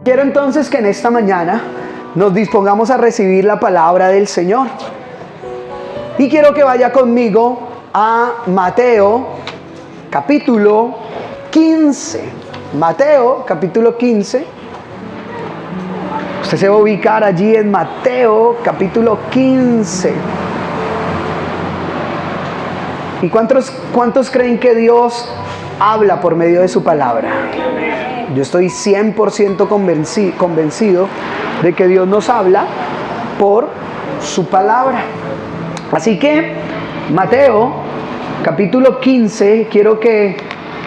Quiero entonces que en esta mañana nos dispongamos a recibir la palabra del Señor. Y quiero que vaya conmigo a Mateo capítulo 15. Mateo capítulo 15. Usted se va a ubicar allí en Mateo capítulo 15. ¿Y cuántos creen que Dios habla por medio de su palabra? Yo estoy 100% convencido de que Dios nos habla por su palabra. Así que Mateo capítulo 15, quiero que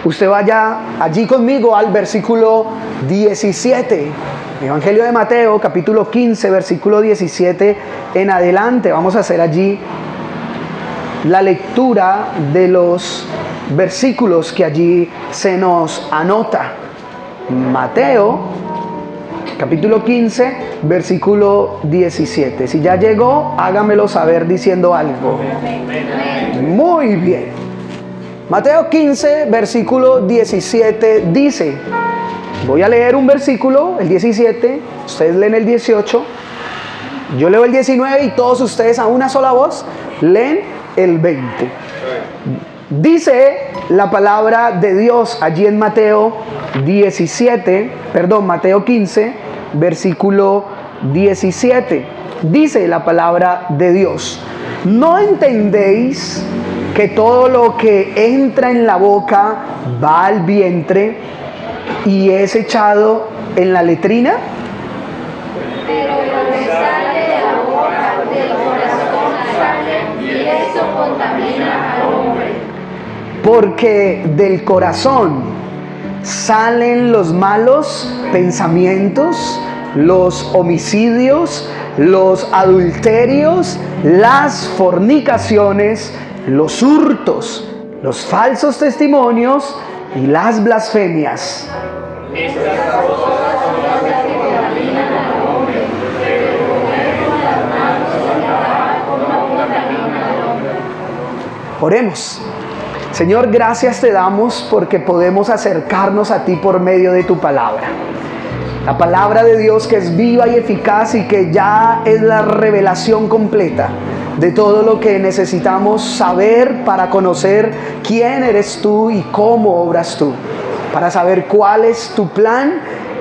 usted vaya allí conmigo al versículo 17. Evangelio de Mateo capítulo 15, versículo 17 en adelante. Vamos a hacer allí la lectura de los versículos que allí se nos anota. Mateo capítulo 15, versículo 17. Si ya llegó, hágamelo saber diciendo algo. Muy bien. Mateo 15, versículo 17 dice, voy a leer un versículo, el 17, ustedes leen el 18, yo leo el 19 y todos ustedes a una sola voz leen el 20. Dice la palabra de Dios allí en Mateo 15, versículo 17. Dice la palabra de Dios: ¿no entendéis que todo lo que entra en la boca va al vientre y es echado en la letrina? Pero lo que sale de la boca del corazón sale, y eso contamina al hombre. Porque del corazón salen los malos pensamientos, los homicidios, los adulterios, las fornicaciones, los hurtos, los falsos testimonios y las blasfemias. Oremos. Señor, gracias te damos porque podemos acercarnos a ti por medio de tu palabra. La palabra de Dios que es viva y eficaz y que ya es la revelación completa de todo lo que necesitamos saber para conocer quién eres tú y cómo obras tú, para saber cuál es tu plan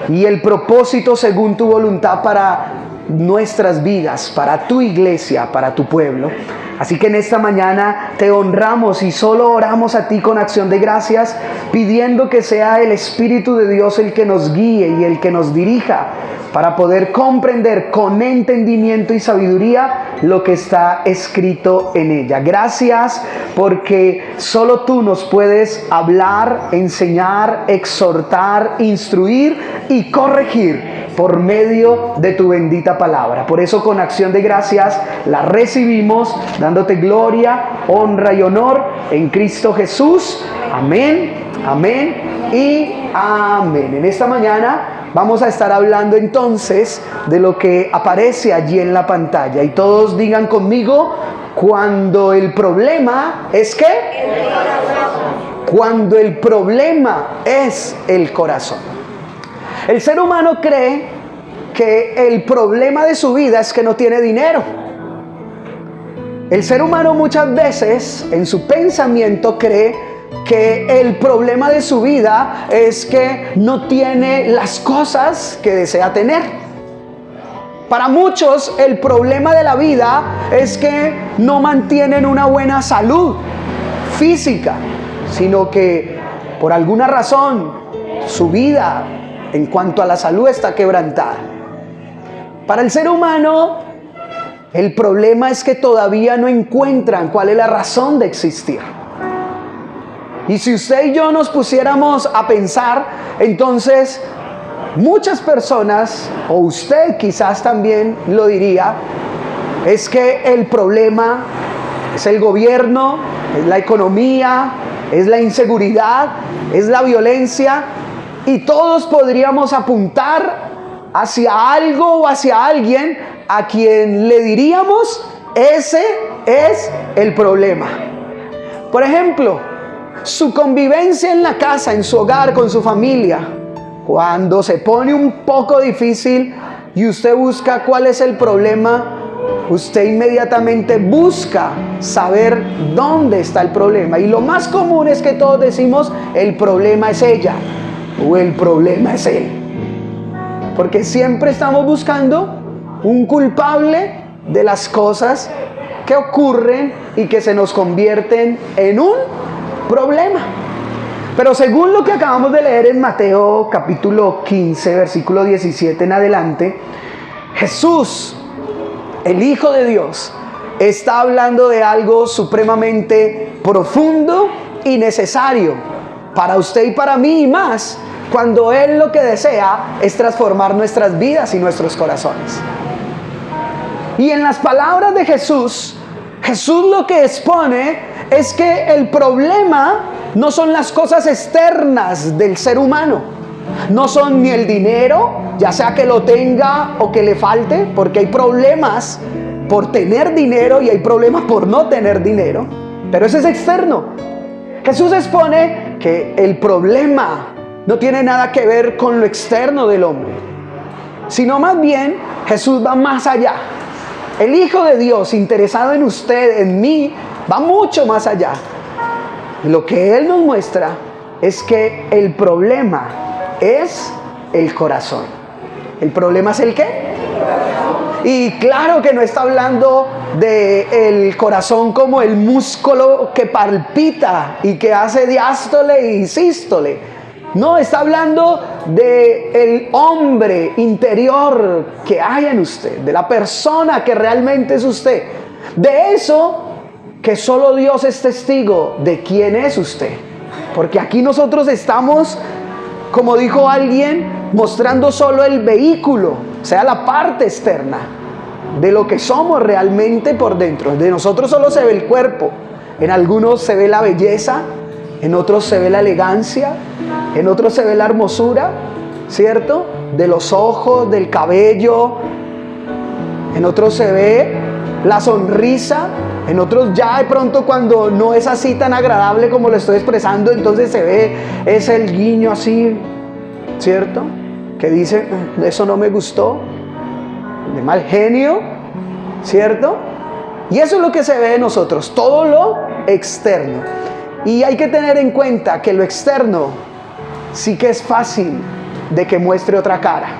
y el propósito según tu voluntad para nuestras vidas, para tu iglesia, para tu pueblo. Así que en esta mañana te honramos y solo oramos a ti con acción de gracias, pidiendo que sea el Espíritu de Dios el que nos guíe y el que nos dirija para poder comprender con entendimiento y sabiduría lo que está escrito en ella. Gracias porque solo tú nos puedes hablar, enseñar, exhortar, instruir y corregir por medio de tu bendita palabra. Por eso con acción de gracias la recibimos, dándote gloria, honra y honor en Cristo Jesús. Amén, amén y amén. En esta mañana vamos a estar hablando entonces de lo que aparece allí en la pantalla. Y todos digan conmigo: cuando el problema es ¿qué? El corazón. Cuando el problema es el corazón. El ser humano cree que el problema de su vida es que no tiene dinero. El ser humano muchas veces en su pensamiento cree que el problema de su vida es que no tiene las cosas que desea tener. Para muchos el problema de la vida es que no mantienen una buena salud física, sino que por alguna razón su vida en cuanto a la salud está quebrantada. Para el ser humano el problema es que todavía no encuentran cuál es la razón de existir. Y si usted y yo nos pusiéramos a pensar, entonces muchas personas, o usted quizás también lo diría, es que el problema es el gobierno, es la economía, es la inseguridad, es la violencia, y todos podríamos apuntar hacia algo o hacia alguien a quien le diríamos: ese es el problema. Por ejemplo, su convivencia en la casa, en su hogar, con su familia, Cuando se pone un poco difícil y usted busca cuál es el problema, usted inmediatamente busca saber dónde está el problema. Y lo más común es que todos decimos, el problema es ella o el problema es él. Porque siempre estamos buscando un culpable de las cosas que ocurren y que se nos convierten en un problema. Pero según lo que acabamos de leer en Mateo capítulo 15, versículo 17 en adelante, Jesús, el Hijo de Dios, está hablando de algo supremamente profundo y necesario para usted y para mí y más, cuando Él lo que desea es transformar nuestras vidas y nuestros corazones. Y en las palabras de Jesús, Jesús lo que expone es que el problema no son las cosas externas del ser humano, no son ni el dinero, ya sea que lo tenga o que le falte, porque hay problemas por tener dinero y hay problemas por no tener dinero, pero eso es externo. Jesús expone que el problema no tiene nada que ver con lo externo del hombre, sino más bien Jesús va más allá. El Hijo de Dios, interesado en usted, en mí, va mucho más allá. Lo que Él nos muestra es que el problema es el corazón. ¿El problema es el qué? Y claro que no está hablando del corazón como el músculo que palpita y que hace diástole y sístole. No, está hablando del hombre interior que hay en usted, de la persona que realmente es usted. De eso que solo Dios es testigo de quién es usted. Porque aquí nosotros estamos, como dijo alguien, mostrando solo el vehículo, o sea, la parte externa de lo que somos realmente por dentro. De nosotros solo se ve el cuerpo. En algunos se ve la belleza, en otros se ve la elegancia, en otros se ve la hermosura, ¿cierto? De los ojos, del cabello. En otros se ve la sonrisa. En otros ya de pronto cuando no es así tan agradable como lo estoy expresando, entonces se ve, es el guiño así, ¿cierto? Que dice, eso no me gustó, de mal genio, ¿cierto? Y eso es lo que se ve de nosotros, todo lo externo. Y hay que tener en cuenta que lo externo sí que es fácil de que muestre otra cara.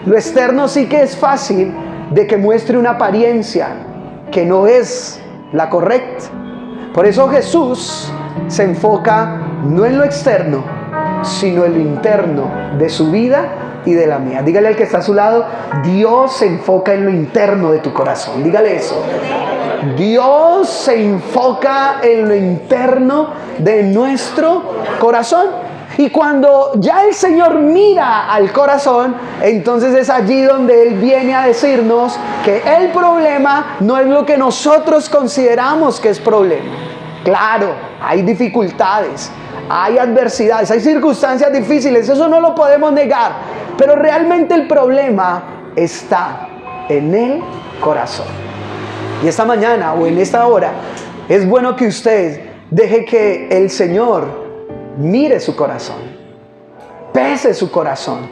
Lo externo sí que es fácil de que muestre una apariencia que no es la correcta. Por eso Jesús se enfoca no en lo externo, sino en lo interno de su vida y de la mía. Dígale al que está a su lado, Dios se enfoca en lo interno de tu corazón. Dígale eso. Dios se enfoca en lo interno de nuestro corazón. Y cuando ya el Señor mira al corazón, entonces es allí donde Él viene a decirnos que el problema no es lo que nosotros consideramos que es problema. Claro, hay dificultades, hay adversidades, hay circunstancias difíciles, eso no lo podemos negar. Pero realmente el problema está en el corazón. Y esta mañana o en esta hora es bueno que usted deje que el Señor mire su corazón, pese su corazón,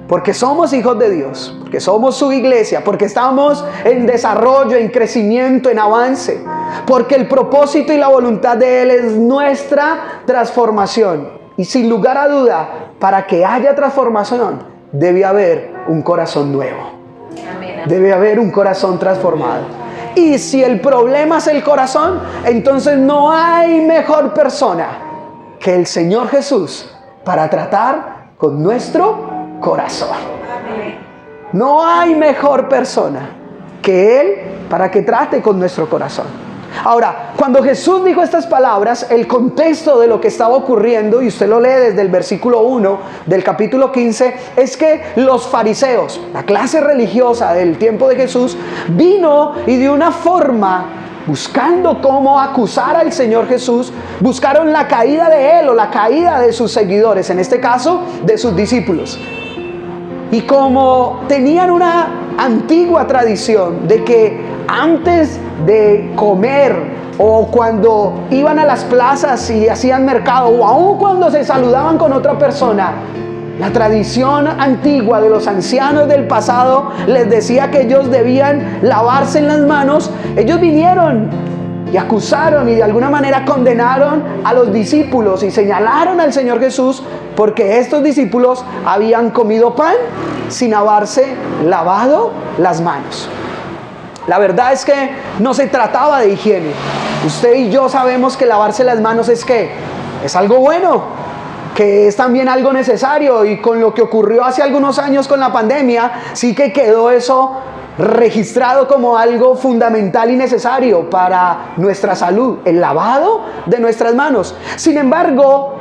porque somos hijos de Dios, porque somos su iglesia, porque estamos en desarrollo, en crecimiento, en avance, porque el propósito y la voluntad de Él es nuestra transformación. Y sin lugar a duda, para que haya transformación, debe haber un corazón nuevo, debe haber un corazón transformado. Y si el problema es el corazón, entonces no hay mejor persona que el Señor Jesús para tratar con nuestro corazón. No hay mejor persona que Él para que trate con nuestro corazón. Ahora, cuando Jesús dijo estas palabras, el contexto de lo que estaba ocurriendo, y usted lo lee desde el versículo 1 del capítulo 15, es que los fariseos, la clase religiosa del tiempo de Jesús, vino y de una forma, buscando cómo acusar al Señor Jesús, buscaron la caída de Él o la caída de sus seguidores, en este caso de sus discípulos. Y como tenían una antigua tradición de que antes de comer o cuando iban a las plazas y hacían mercado o aun cuando se saludaban con otra persona, La tradición antigua de los ancianos del pasado les decía que ellos debían lavarse en las manos. Ellos vinieron y acusaron y de alguna manera condenaron a los discípulos y señalaron al Señor Jesús porque estos discípulos habían comido pan sin haberse lavado las manos. La verdad es que no se trataba de higiene. Usted y yo sabemos que lavarse las manos es algo bueno, que es también algo necesario, y con lo que ocurrió hace algunos años con la pandemia, sí que quedó eso registrado como algo fundamental y necesario para nuestra salud, el lavado de nuestras manos. Sin embargo,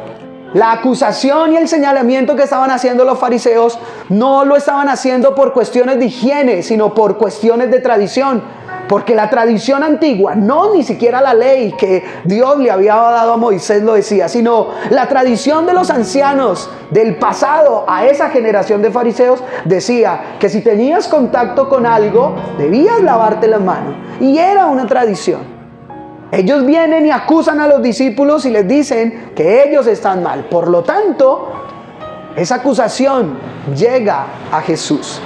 la acusación y el señalamiento que estaban haciendo los fariseos no lo estaban haciendo por cuestiones de higiene, sino por cuestiones de tradición. Porque la tradición antigua, no ni siquiera la ley que Dios le había dado a Moisés lo decía, sino la tradición de los ancianos del pasado a esa generación de fariseos decía que si tenías contacto con algo, debías lavarte las manos. Y era una tradición. Ellos vienen y acusan a los discípulos y les dicen que ellos están mal. Por lo tanto, esa acusación llega a Jesús.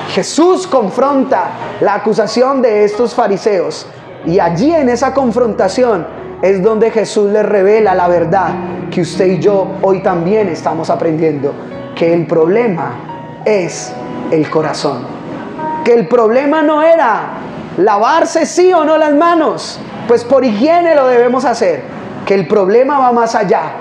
Jesús confronta la acusación de estos fariseos. Y allí en esa confrontación es donde Jesús les revela la verdad que usted y yo hoy también estamos aprendiendo. Que el problema es el corazón. Que el problema no era lavarse sí o no las manos, pues por higiene lo debemos hacer. Que el problema va más allá.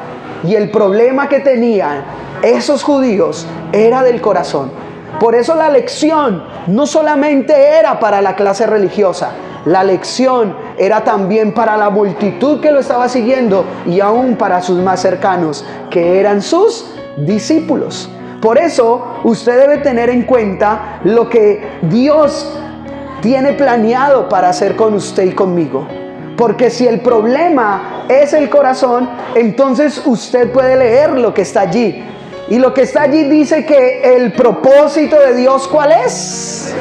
Y el problema que tenían esos judíos era del corazón. Por eso la lección no solamente era para la clase religiosa, la lección era también para la multitud que lo estaba siguiendo y aún para sus más cercanos, que eran sus discípulos. Por eso usted debe tener en cuenta lo que Dios tiene planeado para hacer con usted y conmigo. Porque si el problema es el corazón, entonces usted puede leer lo que está allí. Y lo que está allí dice que el propósito de Dios, ¿cuál es?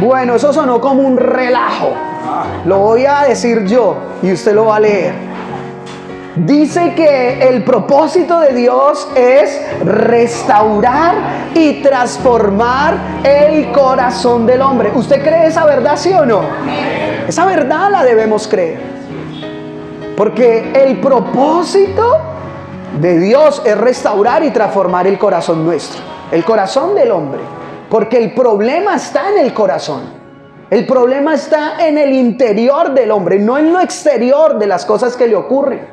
Bueno, eso sonó como un relajo. Lo voy a decir yo y usted lo va a leer. Dice que el propósito de Dios es restaurar y transformar el corazón del hombre. ¿Usted cree esa verdad, sí o no? Esa verdad la debemos creer. Porque el propósito de Dios es restaurar y transformar el corazón nuestro, el corazón del hombre. Porque el problema está en el corazón. El problema está en el interior del hombre, no en lo exterior de las cosas que le ocurren.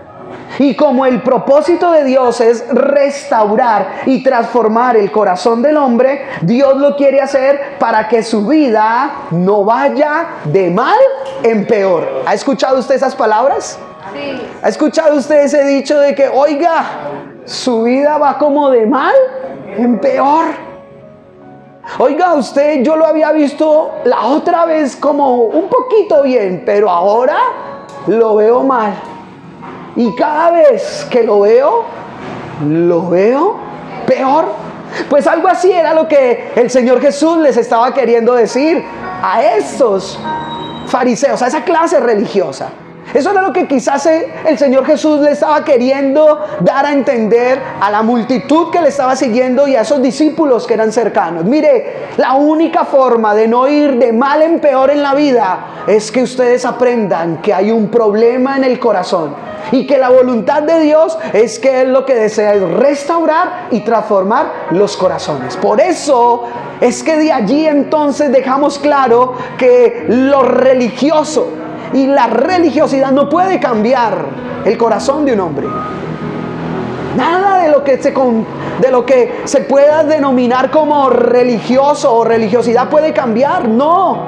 Y como el propósito de Dios es restaurar y transformar el corazón del hombre, Dios lo quiere hacer para que su vida no vaya de mal en peor. ¿Ha escuchado usted esas palabras? Sí. ¿Ha escuchado usted ese dicho de que, oiga, su vida va como de mal en peor? Oiga, usted, yo lo había visto la otra vez como un poquito bien, pero ahora lo veo mal. Y cada vez que lo veo peor. Pues algo así era lo que el Señor Jesús les estaba queriendo decir a estos fariseos, a esa clase religiosa. Eso era lo que quizás el Señor Jesús le estaba queriendo dar a entender a la multitud que le estaba siguiendo y a esos discípulos que eran cercanos. Mire, la única forma de no ir de mal en peor en la vida es que ustedes aprendan que hay un problema en el corazón y que la voluntad de Dios es que Él lo que desea es restaurar y transformar los corazones. Por eso es que de allí entonces dejamos claro que lo religioso y la religiosidad no puede cambiar el corazón de un hombre. Nada de lo que se pueda denominar como religioso o religiosidad puede cambiar. No.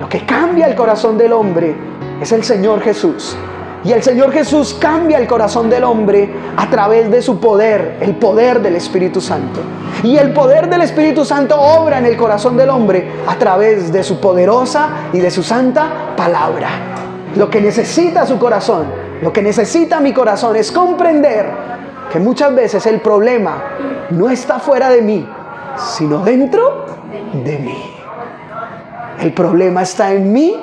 Lo que cambia el corazón del hombre es el Señor Jesús. Y el Señor Jesús cambia el corazón del hombre a través de su poder, el poder del Espíritu Santo. Y el poder del Espíritu Santo obra en el corazón del hombre a través de su poderosa y de su santa palabra. Lo que necesita su corazón, lo que necesita mi corazón es comprender que muchas veces el problema no está fuera de mí, sino dentro de mí. El problema está en mi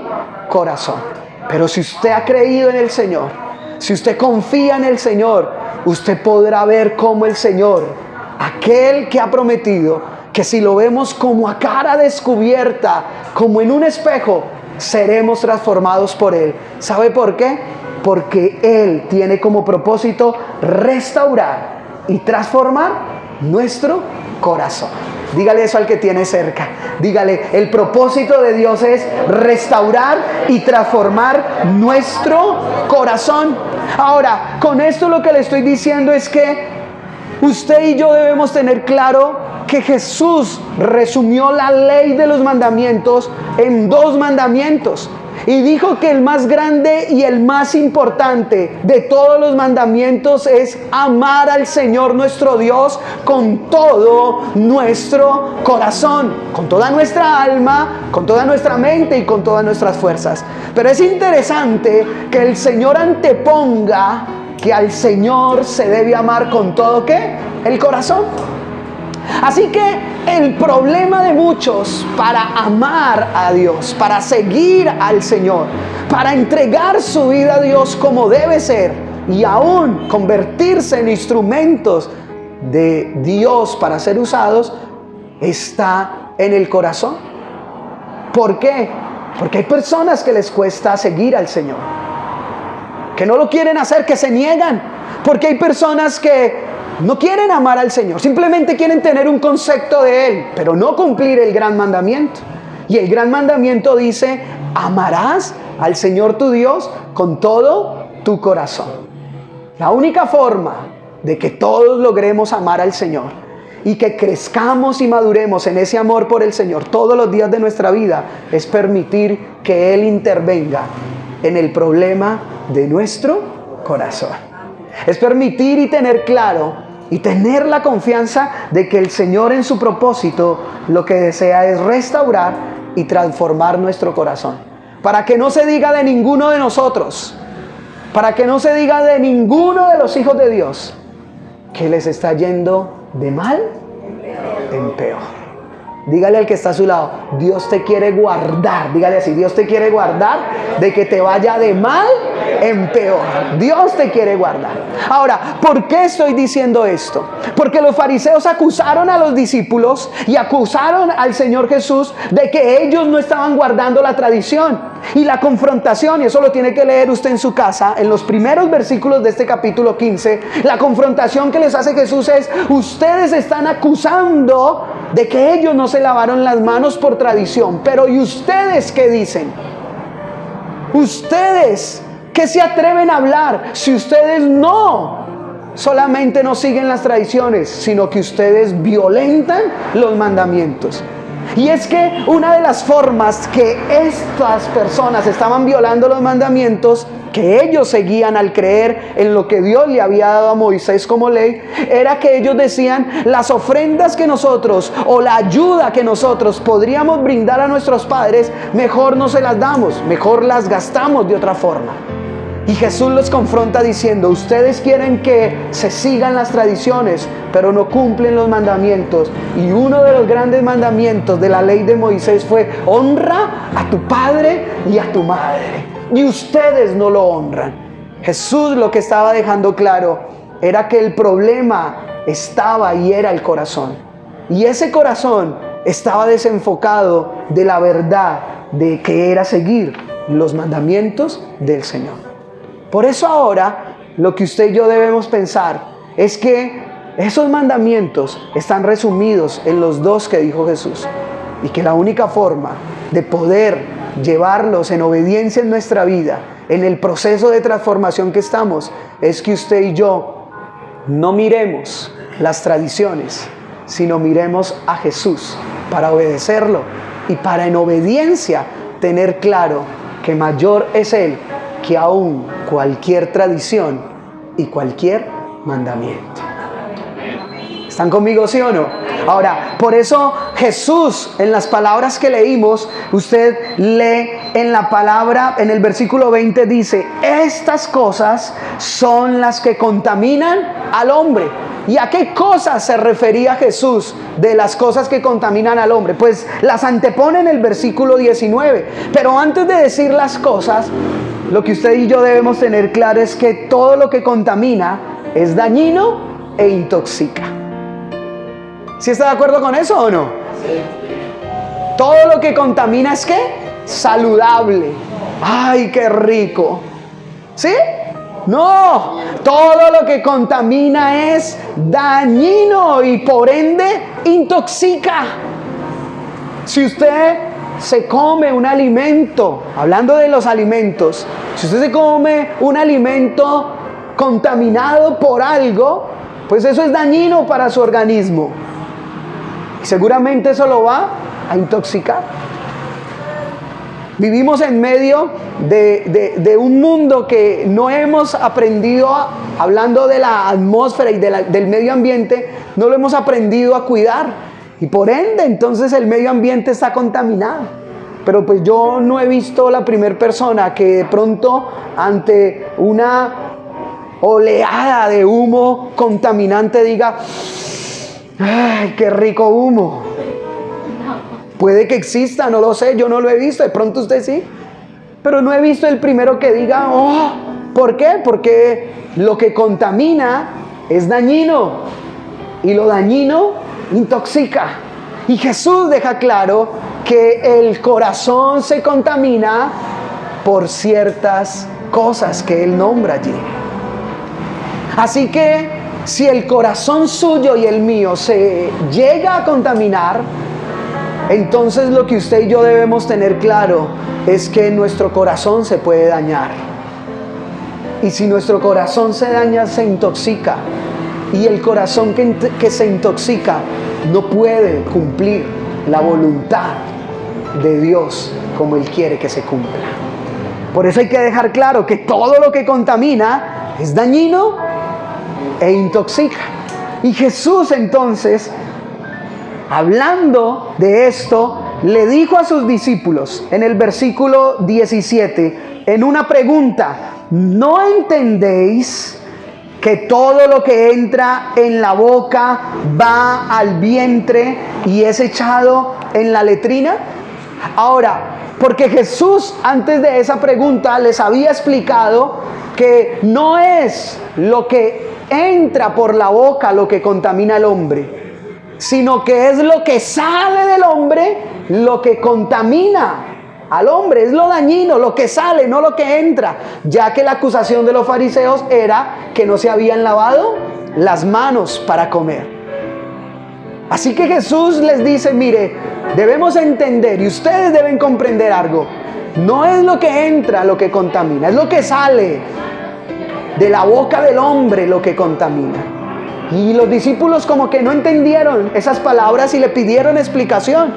corazón. Pero si usted ha creído en el Señor, si usted confía en el Señor, usted podrá ver cómo el Señor, aquel que ha prometido que si lo vemos como a cara descubierta, como en un espejo, seremos transformados por Él. ¿Sabe por qué? Porque Él tiene como propósito restaurar y transformar nuestro corazón. Dígale eso al que tiene cerca. Dígale, el propósito de Dios es restaurar y transformar nuestro corazón. Ahora, con esto lo que le estoy diciendo es que usted y yo debemos tener claro que Jesús resumió la ley de los mandamientos en 2 mandamientos. Y dijo que el más grande y el más importante de todos los mandamientos es amar al Señor nuestro Dios con todo nuestro corazón, con toda nuestra alma, con toda nuestra mente y con todas nuestras fuerzas. Pero es interesante que el Señor anteponga que al Señor se debe amar con todo, ¿qué? El corazón. Así que el problema de muchos para amar a Dios, para seguir al Señor, para entregar su vida a Dios como debe ser y aún convertirse en instrumentos de Dios para ser usados, está en el corazón. ¿Por qué? Porque hay personas que les cuesta seguir al Señor, que no lo quieren hacer, que se niegan. Porque hay personas que no quieren amar al Señor, simplemente quieren tener un concepto de Él, pero no cumplir el gran mandamiento. Y el gran mandamiento dice: amarás al Señor tu Dios con todo tu corazón. La única forma de que todos logremos amar al Señor y que crezcamos y maduremos en ese amor por el Señor todos los días de nuestra vida es permitir que Él intervenga en el problema de nuestro corazón. Es permitir y tener claro y tener la confianza de que el Señor en su propósito lo que desea es restaurar y transformar nuestro corazón. Para que no se diga de ninguno de nosotros, para que no se diga de ninguno de los hijos de Dios que les está yendo de mal en peor. Dígale al que está a su lado: Dios te quiere guardar. Dígale así: Dios te quiere guardar de que te vaya de mal en peor. Dios te quiere guardar. Ahora, ¿por qué estoy diciendo esto? Porque los fariseos acusaron a los discípulos y acusaron al Señor Jesús de que ellos no estaban guardando la tradición. Y la confrontación, y eso lo tiene que leer usted en su casa, en los primeros versículos de este capítulo 15, la confrontación que les hace Jesús es: ustedes están acusando de que ellos no se lavaron las manos por tradición, pero ¿y ustedes qué dicen? Ustedes, ¿qué se atreven a hablar si ustedes no solamente no siguen las tradiciones, sino que ustedes violentan los mandamientos? Y es que una de las formas que estas personas estaban violando los mandamientos, que ellos seguían al creer en lo que Dios le había dado a Moisés como ley, era que ellos decían: las ofrendas que nosotros o la ayuda que nosotros podríamos brindar a nuestros padres, mejor no se las damos, mejor las gastamos de otra forma. Y Jesús los confronta diciendo: ustedes quieren que se sigan las tradiciones, pero no cumplen los mandamientos. Y uno de los grandes mandamientos de la ley de Moisés fue: honra a tu padre y a tu madre. Y ustedes no lo honran. Jesús lo que estaba dejando claro era que el problema estaba y era el corazón. Y ese corazón estaba desenfocado de la verdad de que era seguir los mandamientos del Señor. Por eso ahora lo que usted y yo debemos pensar es que esos mandamientos están resumidos en los 2 que dijo Jesús, y que la única forma de poder llevarlos en obediencia en nuestra vida, en el proceso de transformación que estamos, es que usted y yo no miremos las tradiciones, sino miremos a Jesús para obedecerlo y para en obediencia tener claro que mayor es Él que aún cualquier tradición y cualquier mandamiento. ¿Están conmigo, sí o no? Ahora, por eso Jesús, en las palabras que leímos, usted lee en la palabra, en el versículo 20 dice: estas cosas son las que contaminan al hombre. ¿Y a qué cosas se refería Jesús de las cosas que contaminan al hombre? Pues las antepone en el versículo 19. Pero antes de decir las cosas, lo que usted y yo debemos tener claro es que todo lo que contamina es dañino e intoxica. ¿Sí está de acuerdo con eso o no? Sí. Todo lo que contamina es ¿qué? Saludable. ¡Ay, qué rico! ¿Sí? No, todo lo que contamina es dañino y por ende intoxica. Si usted se come un alimento, hablando de los alimentos, si usted se come un alimento contaminado por algo, pues eso es dañino para su organismo. Y seguramente eso lo va a intoxicar. Vivimos en medio de un mundo que no hemos aprendido, hablando de la atmósfera y del medio ambiente, no lo hemos aprendido a cuidar. Y por ende, entonces el medio ambiente está contaminado. Pero pues yo no he visto la primera persona que de pronto ante una oleada de humo contaminante diga: ¡ay, qué rico humo! Puede que exista, no lo sé, yo no lo he visto, de pronto usted sí. Pero no he visto el primero que diga: ¡oh! ¿Por qué? Porque lo que contamina es dañino y lo dañino intoxica. Y Jesús deja claro que el corazón se contamina por ciertas cosas que Él nombra allí. Así que si el corazón suyo y el mío se llega a contaminar, entonces lo que usted y yo debemos tener claro es que nuestro corazón se puede dañar. Y si nuestro corazón se daña, se intoxica. Y el corazón que se intoxica no puede cumplir la voluntad de Dios como Él quiere que se cumpla. Por eso hay que dejar claro que todo lo que contamina es dañino e intoxica. Y Jesús entonces, hablando de esto, le dijo a sus discípulos en el versículo 17, en una pregunta: ¿no entendéis que todo lo que entra en la boca va al vientre y es echado en la letrina? Ahora, porque Jesús antes de esa pregunta les había explicado que no es lo que entra por la boca lo que contamina al hombre, sino que es lo que sale del hombre lo que contamina al hombre. Es lo dañino, lo que sale, no lo que entra, ya que la acusación de los fariseos era que no se habían lavado las manos para comer. Así que Jesús les dice: mire, debemos entender y ustedes deben comprender algo. No es lo que entra lo que contamina, es lo que sale de la boca del hombre lo que contamina. Y los discípulos como que no entendieron esas palabras y le pidieron explicación.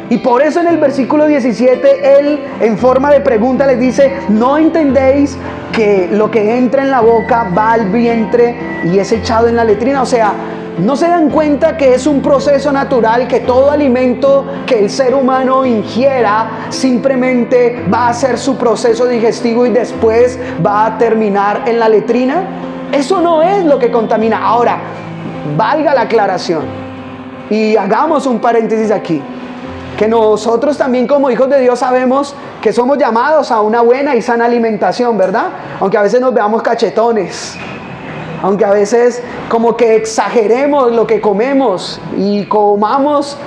Y por eso en el versículo 17 Él en forma de pregunta les dice: ¿no entendéis que lo que entra en la boca va al vientre y es echado en la letrina? O sea, ¿no se dan cuenta que es un proceso natural, que todo alimento que el ser humano ingiera simplemente va a hacer su proceso digestivo y después va a terminar en la letrina? Eso no es lo que contamina. Ahora, valga la aclaración y hagamos un paréntesis aquí, que nosotros también como hijos de Dios sabemos que somos llamados a una buena y sana alimentación, ¿verdad? Aunque a veces nos veamos cachetones, aunque a veces como que exageremos lo que comemos y comamos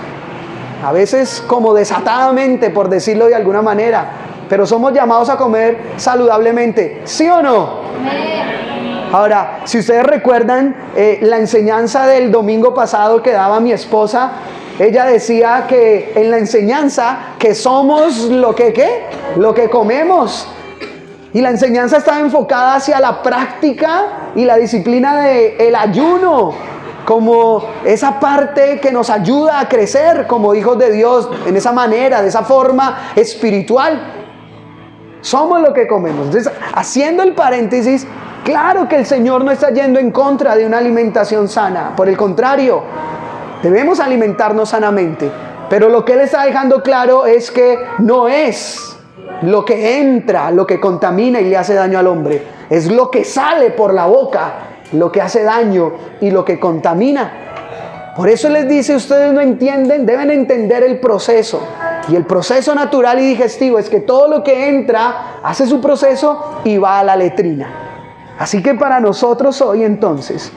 a veces como desatadamente, por decirlo de alguna manera, pero somos llamados a comer saludablemente, ¿sí o no? Ahora, si ustedes recuerdan la enseñanza del domingo pasado que daba mi esposa, ella decía que en la enseñanza que somos lo que ¿qué? Lo que comemos. Y la enseñanza estaba enfocada hacia la práctica y la disciplina del ayuno, como esa parte que nos ayuda a crecer como hijos de Dios, en esa manera, de esa forma espiritual. Somos lo que comemos. Entonces, haciendo el paréntesis, claro que el Señor no está yendo en contra de una alimentación sana. Por el contrario, debemos alimentarnos sanamente. Pero lo que Él está dejando claro es que no es lo que entra, lo que contamina y le hace daño al hombre. Es lo que sale por la boca, lo que hace daño y lo que contamina. Por eso les dice, ustedes no entienden, deben entender el proceso. Y el proceso natural y digestivo es que todo lo que entra hace su proceso y va a la letrina. Así que para nosotros hoy entonces,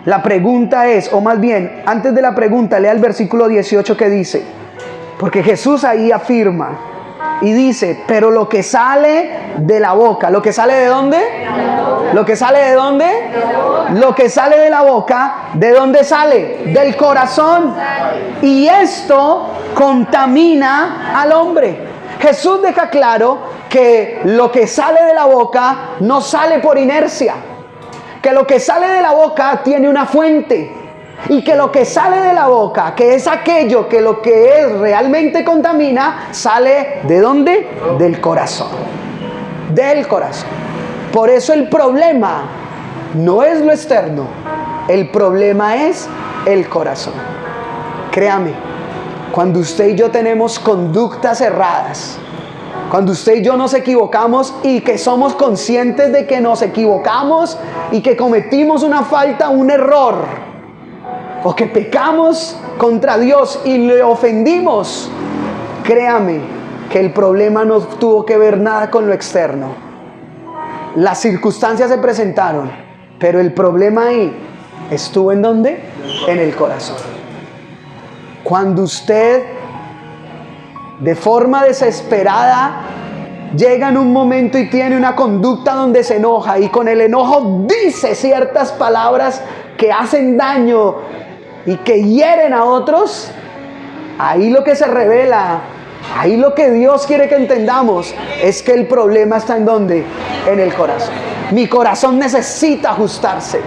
la pregunta es, o más bien, antes de la pregunta, lea el versículo 18 que dice, porque Jesús ahí afirma y dice, pero lo que sale de la boca, ¿lo que sale de dónde? ¿Lo que sale de dónde? Lo que sale de la boca, ¿de dónde sale? Del corazón. Y esto contamina al hombre. Jesús deja claro que lo que sale de la boca no sale por inercia, que lo que sale de la boca tiene una fuente, y que lo que sale de la boca, que es aquello que lo que es realmente contamina, sale ¿de dónde? Del corazón. Del corazón. Por eso el problema no es lo externo, el problema es el corazón. Créame, cuando usted y yo tenemos conductas erradas, cuando usted y yo nos equivocamos y que somos conscientes de que nos equivocamos y que cometimos una falta, un error, o que pecamos contra Dios y le ofendimos, créame que el problema no tuvo que ver nada con lo externo. Las circunstancias se presentaron, pero el problema ahí estuvo ¿en dónde? En el corazón. Cuando usted de forma desesperada llega en un momento y tiene una conducta donde se enoja y con el enojo dice ciertas palabras que hacen daño y que hieren a otros, ahí lo que se revela, ahí lo que Dios quiere que entendamos es que el problema está ¿en dónde? En el corazón. Mi corazón necesita ajustarse.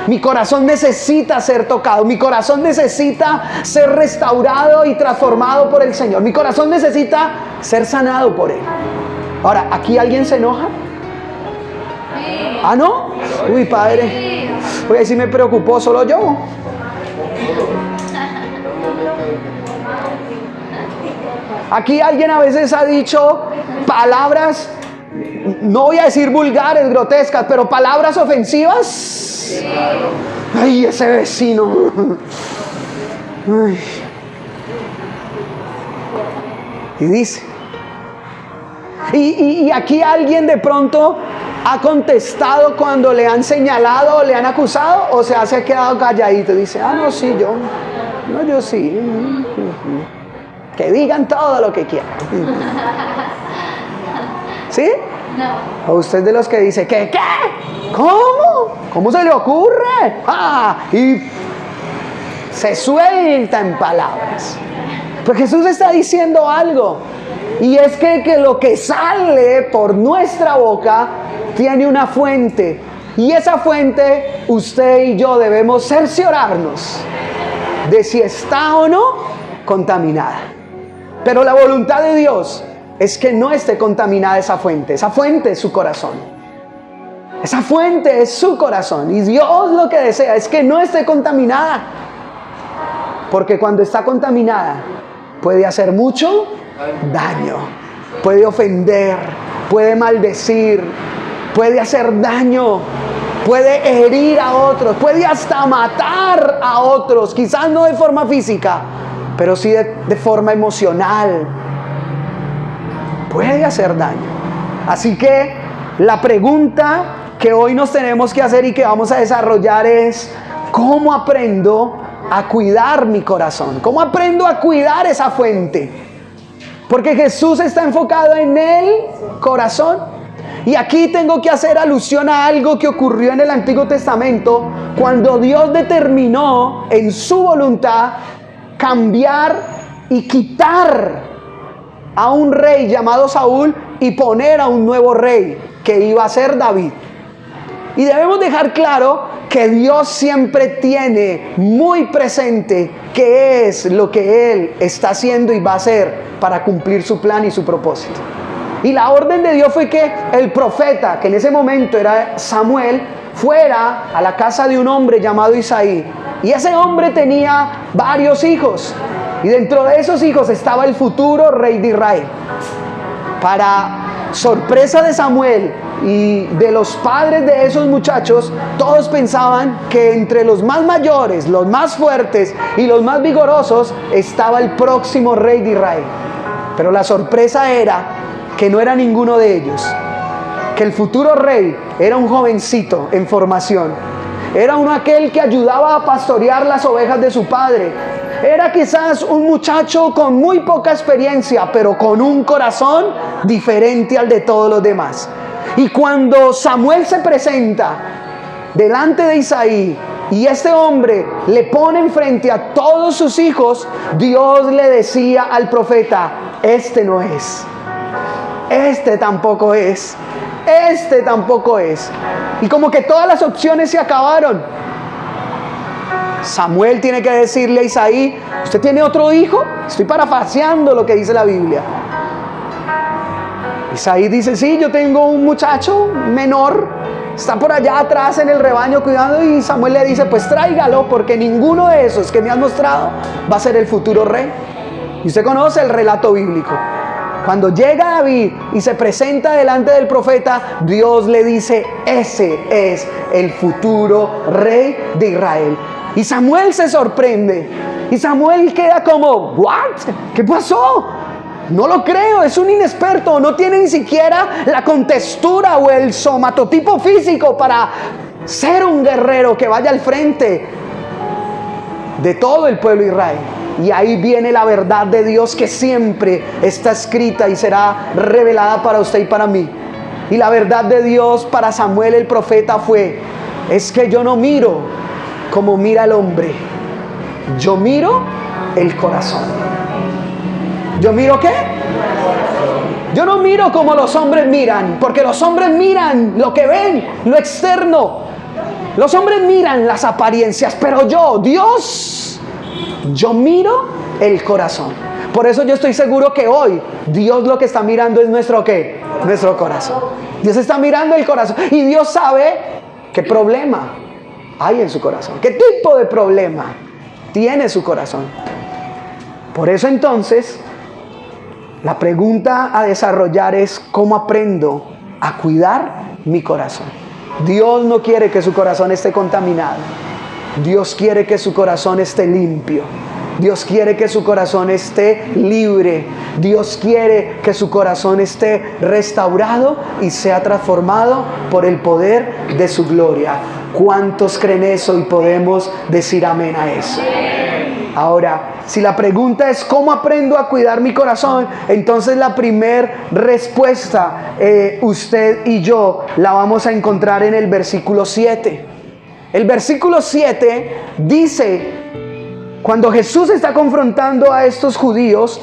Mi corazón necesita ser tocado. Mi corazón necesita ser restaurado y transformado por el Señor. Mi corazón necesita ser sanado por Él. Ahora, ¿aquí alguien se enoja? ¿Ah, no? Uy, Padre. Oye, sí me preocupó, solo yo. Aquí alguien a veces ha dicho palabras, no voy a decir vulgares, grotescas, pero palabras ofensivas. Ay, ese vecino. Ay. Y dice. Y aquí alguien de pronto ha contestado cuando le han señalado o le han acusado, o sea, se ha quedado calladito y dice, no, sí, yo sí. Que digan todo lo que quieran. ¿Sí? No. ¿O usted de los que dice, ¿qué? ¿Cómo? ¿Cómo se le ocurre? Y se suelta en palabras. Pues Jesús está diciendo algo. Y es que lo que sale por nuestra boca tiene una fuente. Y esa fuente, usted y yo debemos cerciorarnos de si está o no contaminada. Pero la voluntad de Dios es que no esté contaminada esa fuente. Esa fuente es su corazón. Esa fuente es su corazón. Y Dios lo que desea es que no esté contaminada. Porque cuando está contaminada puede hacer mucho daño. Puede ofender, puede maldecir, puede hacer daño, puede herir a otros, puede hasta matar a otros. Quizás no de forma física, pero sí de forma emocional. Puede hacer daño. Así que la pregunta que hoy nos tenemos que hacer y que vamos a desarrollar es: ¿cómo aprendo a cuidar mi corazón? ¿Cómo aprendo a cuidar esa fuente? Porque Jesús está enfocado en el corazón. Y aquí tengo que hacer alusión a algo que ocurrió en el Antiguo Testamento, cuando Dios determinó en su voluntad cambiar y quitar a un rey llamado Saúl y poner a un nuevo rey que iba a ser David. Y debemos dejar claro que Dios siempre tiene muy presente qué es lo que Él está haciendo y va a hacer para cumplir su plan y su propósito. Y la orden de Dios fue que el profeta, que en ese momento era Samuel, fuera a la casa de un hombre llamado Isaí. Y ese hombre tenía varios hijos. Y dentro de esos hijos estaba el futuro rey de Israel. Para sorpresa de Samuel, Y de los padres de esos muchachos, todos pensaban que entre los más mayores, los más fuertes y los más vigorosos estaba el próximo rey de Israel. Pero la sorpresa era que no era ninguno de ellos, que el futuro rey era un jovencito en formación. Era uno aquel que ayudaba a pastorear las ovejas de su padre. Era quizás un muchacho con muy poca experiencia, pero con un corazón diferente al de todos los demás. Y cuando Samuel se presenta delante de Isaí y este hombre le pone enfrente a todos sus hijos, Dios le decía al profeta: este no es, este tampoco es, este tampoco es. Y como que todas las opciones se acabaron. Samuel tiene que decirle a Isaí: ¿usted tiene otro hijo? Estoy parafraseando lo que dice la Biblia. Isaí dice: sí, yo tengo un muchacho menor, está por allá atrás en el rebaño cuidando. Y Samuel le dice: pues tráigalo, porque ninguno de esos que me has mostrado va a ser el futuro rey. Y usted conoce el relato bíblico. Cuando llega David y se presenta delante del profeta, Dios le dice: ese es el futuro rey de Israel. Y Samuel se sorprende. Y Samuel queda como: ¿what? ¿Qué pasó? No lo creo, es un inexperto, no tiene ni siquiera la contextura o el somatotipo físico para ser un guerrero que vaya al frente de todo el pueblo de Israel. Y ahí viene la verdad de Dios que siempre está escrita y será revelada para usted y para mí. Y la verdad de Dios para Samuel el profeta fue: es que yo no miro como mira el hombre, yo miro el corazón. ¿Yo miro qué? Yo no miro como los hombres miran, porque los hombres miran lo que ven, lo externo. Los hombres miran las apariencias, pero Dios, yo miro el corazón. Por eso yo estoy seguro que hoy Dios lo que está mirando es nuestro ¿qué? Nuestro corazón. Dios está mirando el corazón y Dios sabe qué problema hay en su corazón, qué tipo de problema tiene su corazón. Por eso entonces la pregunta a desarrollar es: ¿cómo aprendo a cuidar mi corazón? Dios no quiere que su corazón esté contaminado. Dios quiere que su corazón esté limpio. Dios quiere que su corazón esté libre. Dios quiere que su corazón esté restaurado y sea transformado por el poder de su gloria. ¿Cuántos creen eso y podemos decir amén a eso? Ahora, si la pregunta es ¿cómo aprendo a cuidar mi corazón?, entonces la primera respuesta usted y yo la vamos a encontrar en el versículo 7. El versículo 7 dice, cuando Jesús está confrontando a estos judíos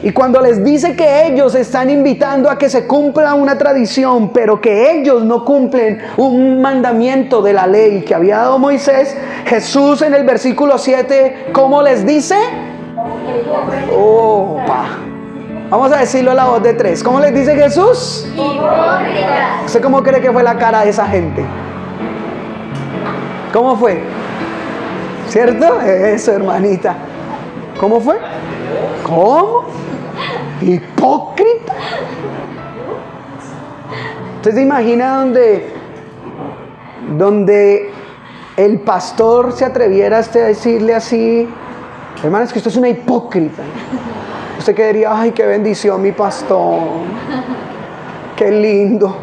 y cuando les dice que ellos están invitando a que se cumpla una tradición, pero que ellos no cumplen un mandamiento de la ley que había dado Moisés, Jesús en el versículo 7, ¿cómo les dice? Vamos a decirlo a la voz de 3. ¿Cómo les dice Jesús? Hipócritas. ¿Usted cómo cree que fue la cara de esa gente? ¿Cómo fue? ¿Cierto? Eso, hermanita. ¿Cómo fue? ¿Cómo? Hipócrita. ¿Usted se imagina donde el pastor se atreviera a decirle así: hermano, es que usted es una hipócrita? Usted que diría: ay, qué bendición mi pastor, qué lindo.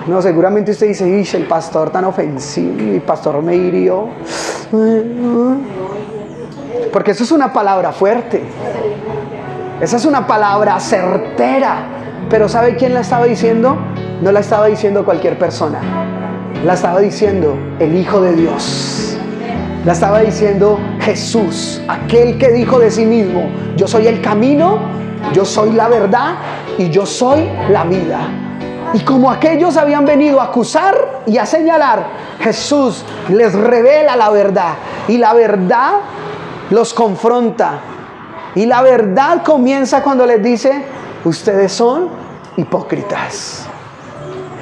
No, seguramente usted dice: ish, el pastor tan ofensivo, mi pastor me hirió. Porque eso es una palabra fuerte. Esa es una palabra certera. Pero ¿sabe quién la estaba diciendo? No la estaba diciendo cualquier persona. La estaba diciendo el Hijo de Dios. La estaba diciendo Jesús, aquel que dijo de sí mismo: yo soy el camino, yo soy la verdad y yo soy la vida. Y como aquellos habían venido a acusar y a señalar, Jesús les revela la verdad. Y la verdad los confronta. Y la verdad comienza cuando les dice: ustedes son hipócritas.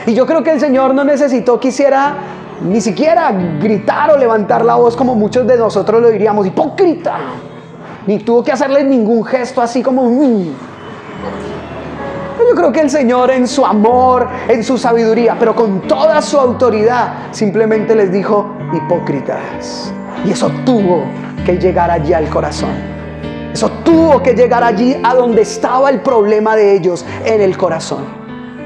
Y yo creo que el Señor no necesitó que hiciera ni siquiera gritar o levantar la voz como muchos de nosotros lo diríamos: hipócrita. Ni tuvo que hacerles ningún gesto así como Yo creo que el Señor en su amor, en su sabiduría, pero con toda su autoridad, simplemente les dijo: hipócritas. Y eso tuvo que llegar allí al corazón. Eso tuvo que llegar allí a donde estaba el problema de ellos, en el corazón.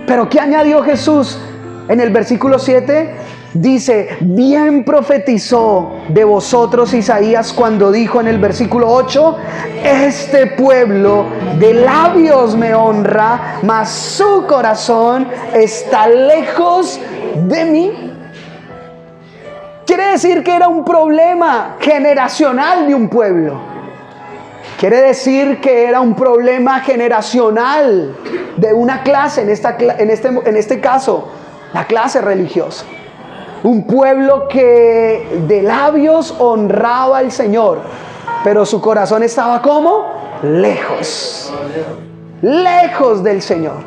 Pero ¿qué añadió Jesús? En el versículo 7 dice: bien profetizó de vosotros Isaías cuando dijo en el versículo 8: este pueblo de labios me honra, mas su corazón está lejos de mí. Quiere decir que era un problema generacional de un pueblo. Quiere decir que era un problema generacional de una clase, en este caso, la clase religiosa. Un pueblo que de labios honraba al Señor, pero su corazón estaba ¿cómo? Lejos. Lejos del Señor.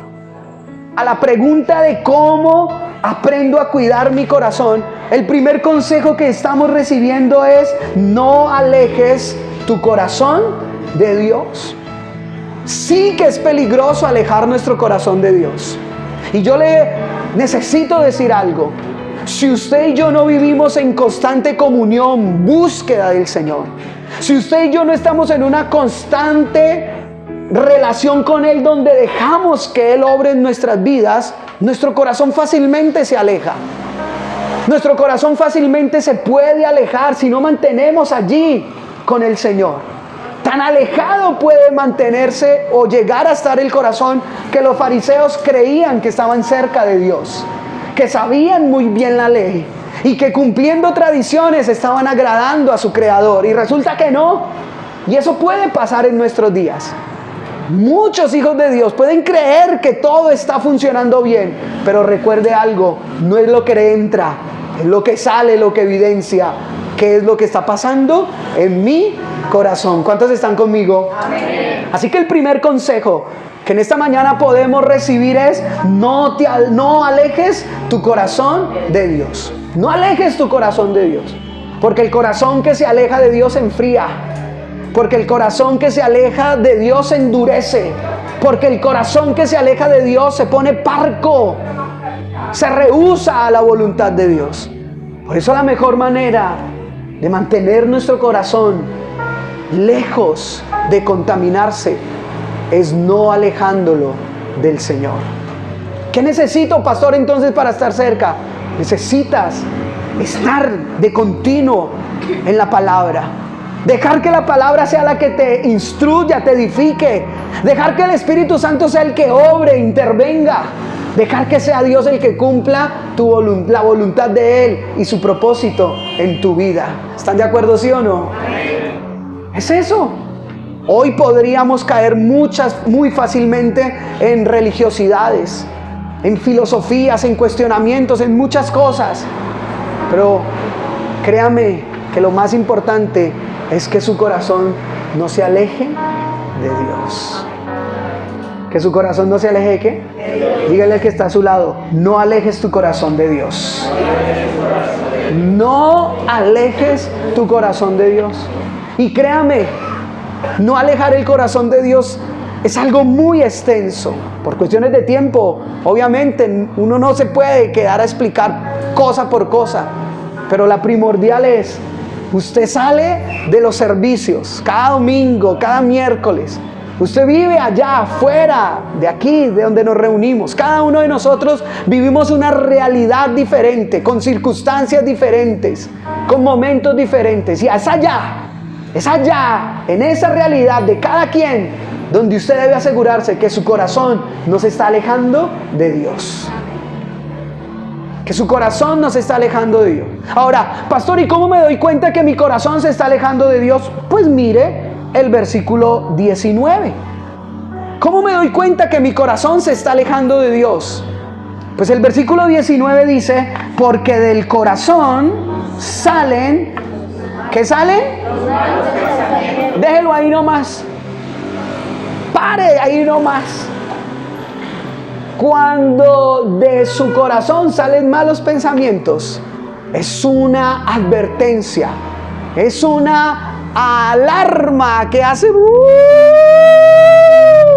A la pregunta de cómo aprendo a cuidar mi corazón, el primer consejo que estamos recibiendo es: no alejes tu corazón de Dios. Sí que es peligroso alejar nuestro corazón de Dios. Y yo le necesito decir algo. Si usted y yo no vivimos en constante comunión, búsqueda del Señor, si usted y yo no estamos en una constante relación con Él, donde dejamos que Él obre en nuestras vidas, nuestro corazón fácilmente se aleja. Nuestro corazón fácilmente se puede alejar si no mantenemos allí con el Señor. Tan alejado puede mantenerse o llegar a estar el corazón que los fariseos creían que estaban cerca de Dios, que sabían muy bien la ley y que cumpliendo tradiciones estaban agradando a su Creador, y resulta que no. Y eso puede pasar en nuestros días. Muchos hijos de Dios pueden creer que todo está funcionando bien, pero recuerde algo: no es lo que entra, es lo que sale, lo que evidencia qué es lo que está pasando en mi corazón. ¿Cuántos están conmigo? Amén. Así que el primer consejo que en esta mañana podemos recibir es: no alejes tu corazón de Dios. No alejes tu corazón de Dios, porque el corazón que se aleja de Dios se enfría, porque el corazón que se aleja de Dios se endurece, porque el corazón que se aleja de Dios se pone parco, se rehúsa a la voluntad de Dios. Por eso la mejor manera de mantener nuestro corazón lejos de contaminarse es no alejándolo del Señor. ¿Qué necesito, pastor, entonces para estar cerca? Necesitas estar de continuo en la palabra. Dejar que la palabra sea la que te instruya, te edifique. Dejar que el Espíritu Santo sea el que obre, intervenga. Dejar que sea Dios el que cumpla la voluntad de Él y su propósito en tu vida. ¿Están de acuerdo, sí o no? Es eso. Hoy podríamos caer muy fácilmente en religiosidades, en filosofías, en cuestionamientos, en muchas cosas. Pero créame que lo más importante es que su corazón no se aleje de Dios. ¿Que su corazón no se aleje de qué? Dígale al que está a su lado: no alejes tu corazón de Dios. No alejes tu corazón de Dios. Y créame, no alejar el corazón de Dios es algo muy extenso. Por cuestiones de tiempo, obviamente, uno no se puede quedar a explicar cosa por cosa. Pero la primordial es: usted sale de los servicios cada domingo, cada miércoles. Usted vive allá afuera de aquí, de donde nos reunimos. Cada uno de nosotros vivimos una realidad diferente, con circunstancias diferentes, con momentos diferentes. Y es allá, en esa realidad de cada quien, donde usted debe asegurarse que su corazón no se está alejando de Dios. Que su corazón no se está alejando de Dios. Ahora, pastor, ¿y cómo me doy cuenta que mi corazón se está alejando de Dios? Pues mire el versículo 19. ¿Cómo me doy cuenta que mi corazón se está alejando de Dios? Pues el versículo 19 dice: porque del corazón salen... ¿Qué salen? Déjelo ahí nomás. Pare ahí nomás. Cuando de su corazón salen malos pensamientos, es una advertencia, es una alarma que hace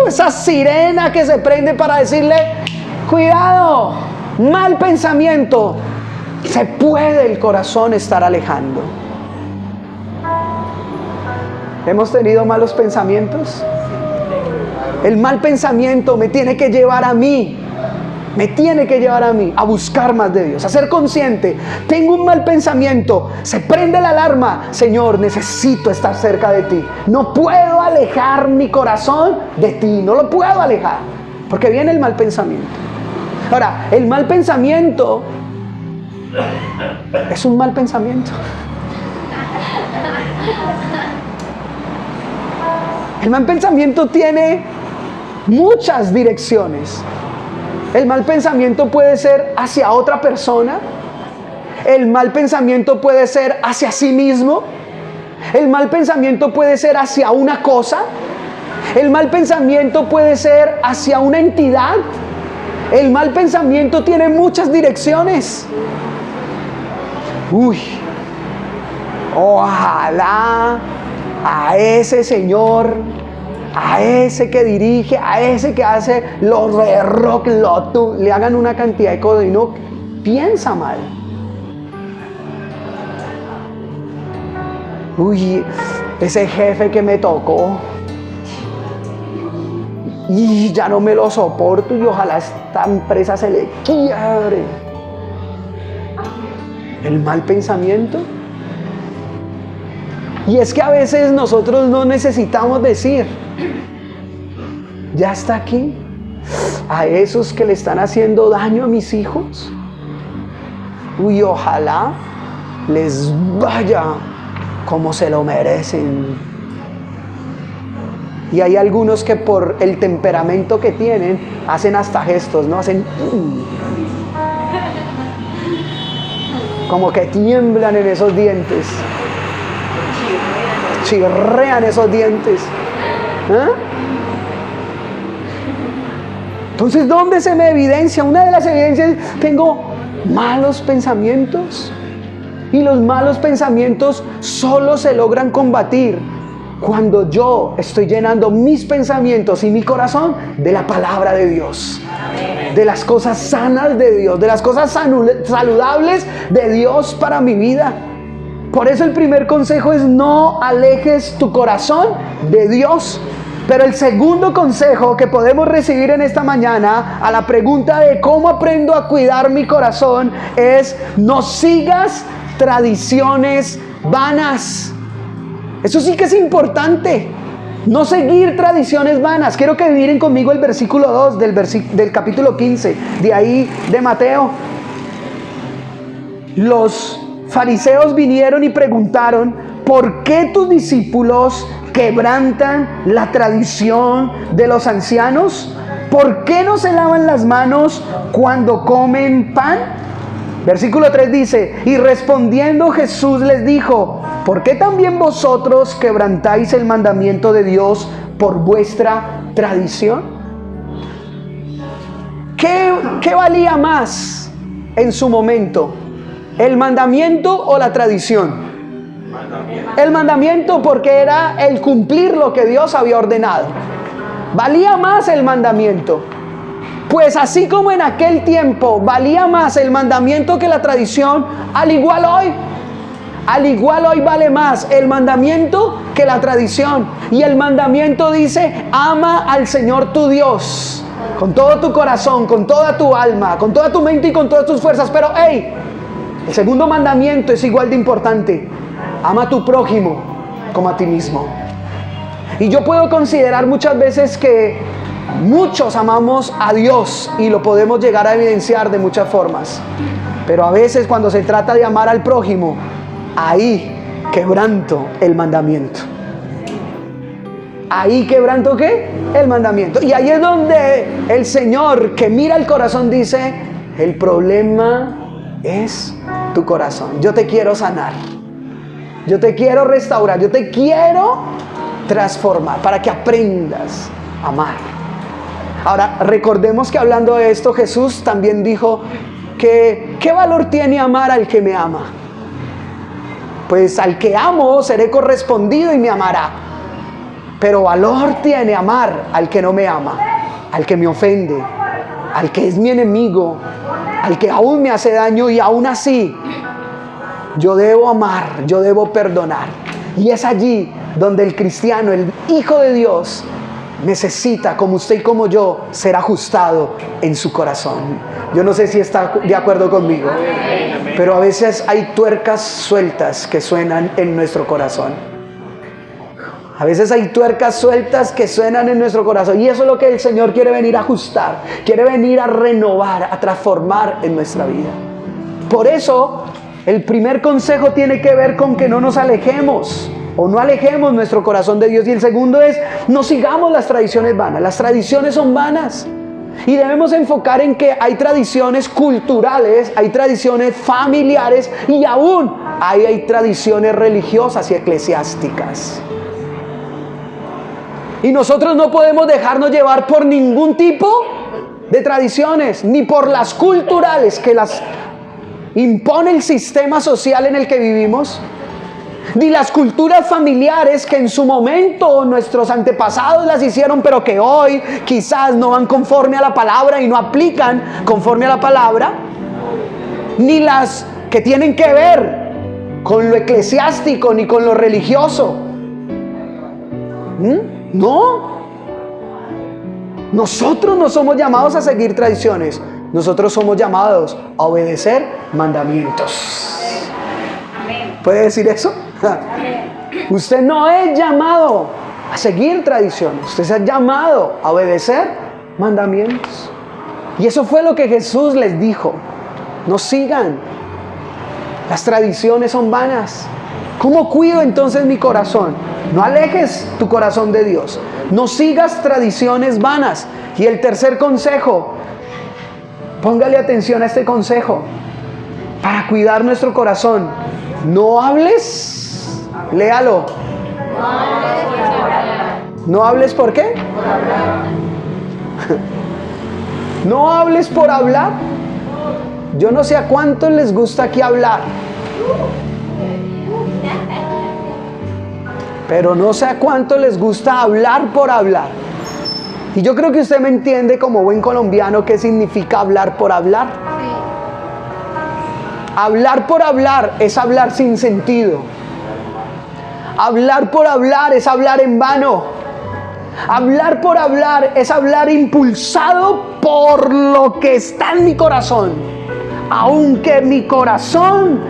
esa sirena que se prende para decirle, cuidado, mal pensamiento. Se puede el corazón estar alejando. ¿Hemos tenido malos pensamientos? El mal pensamiento me tiene que llevar a mí. Me tiene que llevar a mí a buscar más de Dios, a ser consciente. Tengo un mal pensamiento, se prende la alarma. Señor, necesito estar cerca de ti. No puedo alejar mi corazón de ti, no lo puedo alejar, porque viene el mal pensamiento. Ahora, el mal pensamiento es un mal pensamiento. El mal pensamiento tiene muchas direcciones. El mal pensamiento puede ser hacia otra persona. El mal pensamiento puede ser hacia sí mismo. El mal pensamiento puede ser hacia una cosa. El mal pensamiento puede ser hacia una entidad. El mal pensamiento tiene muchas direcciones. Ojalá a ese señor, a ese que dirige, a ese que hace los de rock, le hagan una cantidad de cosas y no piensa mal. Ese jefe que me tocó y ya no me lo soporto y ojalá esta empresa se le quiebre. El mal pensamiento. Y es que a veces nosotros no necesitamos decir, ya está aquí, a esos que le están haciendo daño a mis hijos, ojalá les vaya como se lo merecen. Y hay algunos que por el temperamento que tienen hacen hasta gestos, ¿no? Hacen como que tiemblan en esos dientes, chirrean esos dientes. Entonces, ¿dónde se me evidencia? Una de las evidencias es, tengo malos pensamientos. Y los malos pensamientos solo se logran combatir cuando yo estoy llenando mis pensamientos y mi corazón de la palabra de Dios, de las cosas sanas de Dios, de las cosas saludables de Dios para mi vida. Por eso el primer consejo es no alejes tu corazón de Dios. Pero el segundo consejo que podemos recibir en esta mañana a la pregunta de cómo aprendo a cuidar mi corazón es: no sigas tradiciones vanas. Eso sí que es importante. No seguir tradiciones vanas. Quiero que miren conmigo el versículo 2 del capítulo 15, de ahí de Mateo. Los fariseos vinieron y preguntaron: ¿por qué tus discípulos quebrantan la tradición de los ancianos? ¿Por qué no se lavan las manos cuando comen pan? Versículo 3 dice: y respondiendo Jesús les dijo: ¿por qué también vosotros quebrantáis el mandamiento de Dios por vuestra tradición? ¿Qué valía más en su momento? ¿El mandamiento o la tradición? El mandamiento, porque era el cumplir lo que Dios había ordenado. Valía más el mandamiento. Pues así como en aquel tiempo valía más el mandamiento que la tradición, al igual hoy vale más el mandamiento que la tradición. Y el mandamiento dice: ama al Señor tu Dios con todo tu corazón, con toda tu alma, con toda tu mente y con todas tus fuerzas. Pero el segundo mandamiento es igual de importante: ama a tu prójimo como a ti mismo. Y yo puedo considerar muchas veces que muchos amamos a Dios y lo podemos llegar a evidenciar de muchas formas. Pero a veces cuando se trata de amar al prójimo, ahí quebranto el mandamiento. Ahí quebranto ¿qué? El mandamiento. Y ahí es donde el Señor, que mira el corazón, dice: el problema es tu corazón. Yo te quiero sanar. Yo te quiero restaurar. Yo te quiero transformar para que aprendas a amar. Ahora, recordemos que hablando de esto, Jesús también dijo que ¿qué valor tiene amar al que me ama? Pues al que amo seré correspondido y me amará. Pero valor tiene amar al que no me ama, al que me ofende, al que es mi enemigo, al que aún me hace daño, y aún así yo debo amar, yo debo perdonar. Y es allí donde el cristiano, el hijo de Dios, necesita, como usted y como yo, ser ajustado en su corazón. Yo no sé si está de acuerdo conmigo, pero a veces hay tuercas sueltas que suenan en nuestro corazón. A veces hay tuercas sueltas que suenan en nuestro corazón, y eso es lo que el Señor quiere venir a ajustar, quiere venir a renovar, a transformar en nuestra vida. Por eso, el primer consejo tiene que ver con que no nos alejemos o no alejemos nuestro corazón de Dios, y el segundo es: no sigamos las tradiciones vanas. Las tradiciones son vanas y debemos enfocar en que hay tradiciones culturales, hay tradiciones familiares y aún hay tradiciones religiosas y eclesiásticas. Y nosotros no podemos dejarnos llevar por ningún tipo de tradiciones, ni por las culturales que las impone el sistema social en el que vivimos, ni las culturas familiares que en su momento nuestros antepasados las hicieron, pero que hoy quizás no van conforme a la palabra y no aplican conforme a la palabra, ni las que tienen que ver con lo eclesiástico ni con lo religioso. No, nosotros no somos llamados a seguir tradiciones, nosotros somos llamados a obedecer mandamientos. ¿Puede decir eso? Usted no es llamado a seguir tradiciones, usted se ha llamado a obedecer mandamientos. Y eso fue lo que Jesús les dijo: no sigan, las tradiciones son vanas. ¿Cómo cuido entonces mi corazón? No alejes tu corazón de Dios. No sigas tradiciones vanas. Y el tercer consejo, póngale atención a este consejo para cuidar nuestro corazón. No hables, léalo. ¿No hables por qué? Por hablar. No hables por hablar. Yo no sé a cuántos les gusta aquí hablar, pero no sé a cuánto les gusta hablar por hablar. Y yo creo que usted me entiende como buen colombiano qué significa hablar por hablar. Hablar por hablar es hablar sin sentido. Hablar por hablar es hablar en vano. Hablar por hablar es hablar impulsado por lo que está en mi corazón. Aunque mi corazón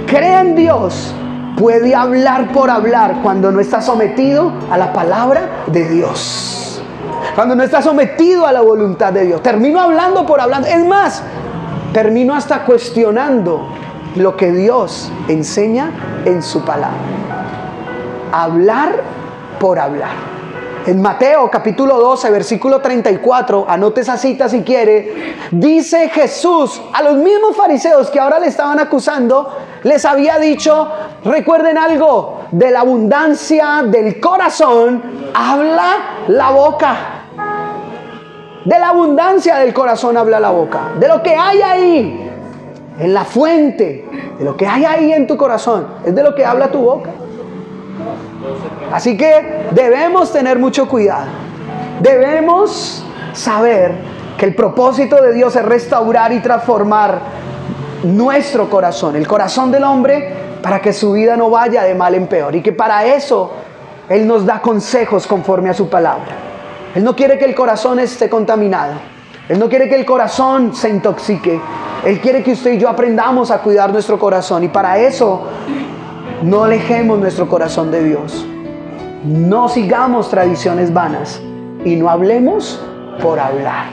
cree en Dios, puede hablar por hablar cuando no está sometido a la palabra de Dios, cuando no está sometido a la voluntad de Dios. Termino hablando por hablar. Es más, termino hasta cuestionando lo que Dios enseña en su palabra. Hablar por hablar. En Mateo capítulo 12, versículo 34, anote esa cita si quiere, dice Jesús a los mismos fariseos que ahora le estaban acusando, les había dicho: recuerden algo, de la abundancia del corazón habla la boca. De la abundancia del corazón habla la boca. De lo que hay ahí, en la fuente, de lo que hay ahí en tu corazón, es de lo que habla tu boca. Así que debemos tener mucho cuidado. Debemos saber que el propósito de Dios es restaurar y transformar nuestro corazón, el corazón del hombre, para que su vida no vaya de mal en peor. Y que para eso Él nos da consejos conforme a su palabra. Él no quiere que el corazón esté contaminado. Él no quiere que el corazón se intoxique. Él quiere que usted y yo aprendamos a cuidar nuestro corazón. Y para eso no alejemos nuestro corazón de Dios. No sigamos tradiciones vanas y no hablemos por hablar.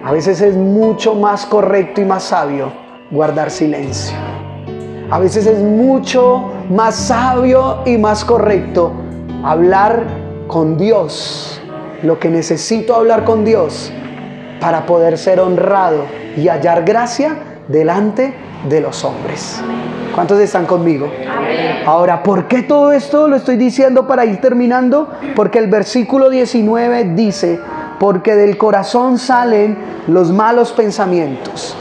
A veces es mucho más correcto y más sabio guardar silencio. A veces es mucho más sabio y más correcto hablar con Dios lo que necesito hablar con Dios para poder ser honrado y hallar gracia delante de los hombres. ¿Cuántos están conmigo? Amén. Ahora, ¿por qué todo esto lo estoy diciendo para ir terminando? Porque el versículo 19 dice: porque del corazón salen los malos pensamientos,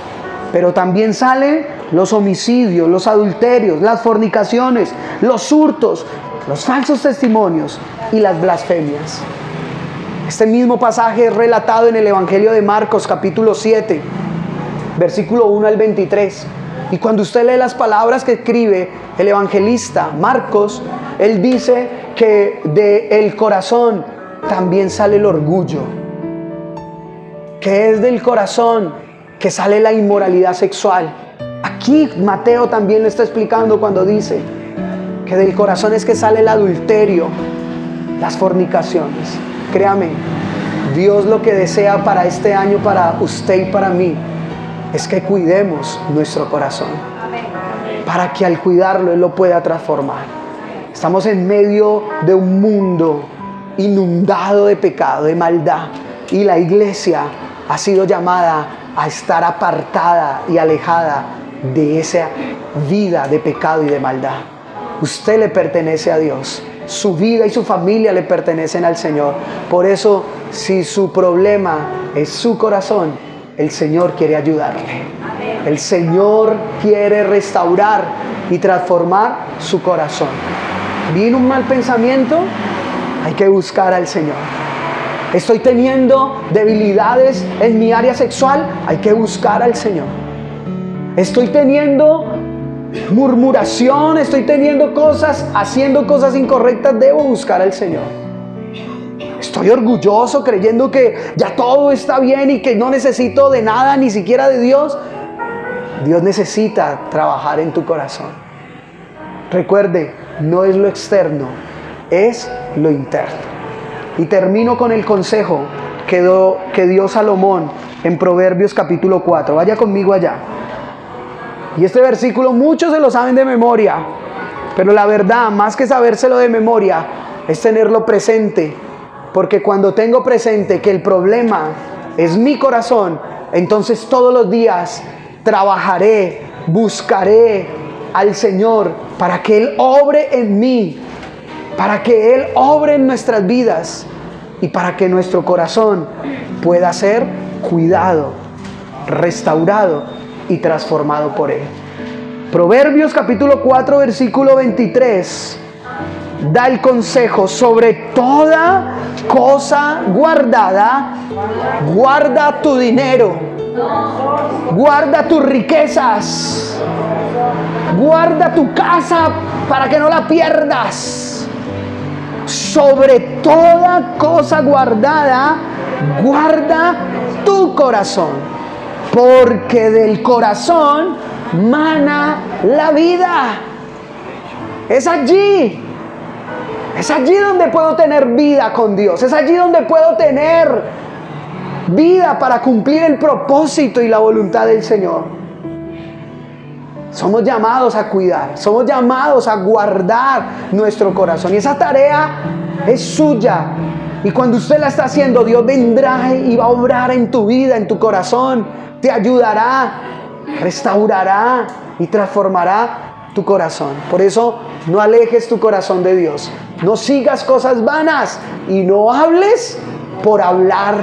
pero también salen los homicidios, los adulterios, las fornicaciones, los hurtos, los falsos testimonios y las blasfemias. Este mismo pasaje es relatado en el Evangelio de Marcos, capítulo 7, versículo 1 al 23. Y cuando usted lee las palabras que escribe el evangelista Marcos, él dice que del corazón también sale el orgullo, que es del corazón que sale la inmoralidad sexual. Aquí Mateo también lo está explicando cuando dice que del corazón es que sale el adulterio, las fornicaciones. Créame, Dios lo que desea para este año, para usted y para mí, es que cuidemos nuestro corazón, para que al cuidarlo Él lo pueda transformar. Estamos en medio de un mundo inundado de pecado, de maldad, y la iglesia ha sido llamada a estar apartada y alejada de esa vida de pecado y de maldad. Usted le pertenece a Dios, su vida y su familia le pertenecen al Señor. Por eso, si su problema es su corazón, el Señor quiere ayudarle. El Señor quiere restaurar y transformar su corazón. ¿Viene un mal pensamiento? Hay que buscar al Señor. ¿Estoy teniendo debilidades en mi área sexual? Hay que buscar al Señor. ¿Estoy teniendo murmuración? ¿Estoy teniendo cosas, haciendo cosas incorrectas? Debo buscar al Señor. Estoy orgulloso creyendo que ya todo está bien y que no necesito de nada, ni siquiera de Dios. Dios necesita trabajar en tu corazón. Recuerde, no es lo externo, es lo interno. Y termino con el consejo que dio Salomón en Proverbios capítulo 4. Vaya conmigo allá. Y este versículo muchos se lo saben de memoria, pero la verdad, más que sabérselo de memoria, es tenerlo presente. Porque cuando tengo presente que el problema es mi corazón, entonces todos los días trabajaré, buscaré al Señor para que Él obre en mí, para que Él obre en nuestras vidas y para que nuestro corazón pueda ser cuidado, restaurado y transformado por Él. Proverbios capítulo 4, versículo 23 da el consejo: sobre toda cosa guardada, guarda tu dinero, guarda tus riquezas, guarda tu casa para que no la pierdas. Sobre toda cosa guardada, guarda tu corazón, porque del corazón mana la vida. Es allí donde puedo tener vida con Dios. Es allí donde puedo tener vida para cumplir el propósito y la voluntad del Señor. Somos llamados a cuidar, somos llamados a guardar nuestro corazón. Y esa tarea es suya. Y cuando usted la está haciendo, Dios vendrá y va a obrar en tu vida, en tu corazón. Te ayudará, restaurará y transformará tu corazón. Por eso no alejes tu corazón de Dios. No sigas cosas vanas y no hables por hablar.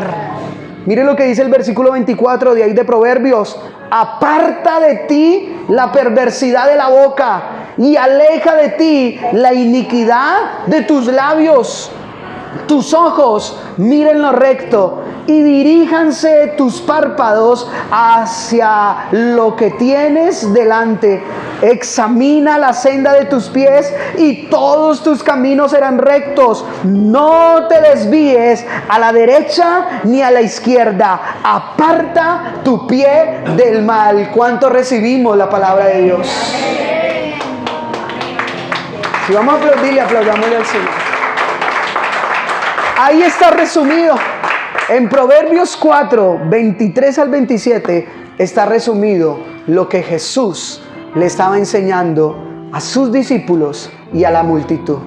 Mire lo que dice el versículo 24 de ahí de Proverbios: aparta de ti la perversidad de la boca y aleja de ti la iniquidad de tus labios. Tus ojos miren lo recto y diríjanse tus párpados hacia lo que tienes delante. Examina la senda de tus pies y todos tus caminos serán rectos. No te desvíes a la derecha ni a la izquierda. Aparta tu pie del mal. ¿Cuánto recibimos la palabra de Dios? Si vamos a aplaudirle, aplaudámosle al Señor. Ahí está resumido. En Proverbios 4, 23 al 27 está resumido lo que Jesús le estaba enseñando a sus discípulos y a la multitud.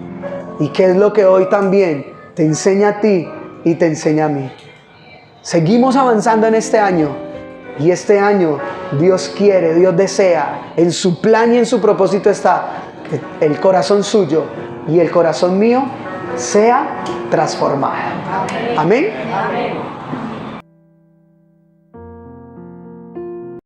Y qué es lo que hoy también te enseña a ti y te enseña a mí. Seguimos avanzando en este año. Y este año Dios quiere, Dios desea, en su plan y en su propósito está que el corazón suyo y el corazón mío sea transformado. Amén. Amén.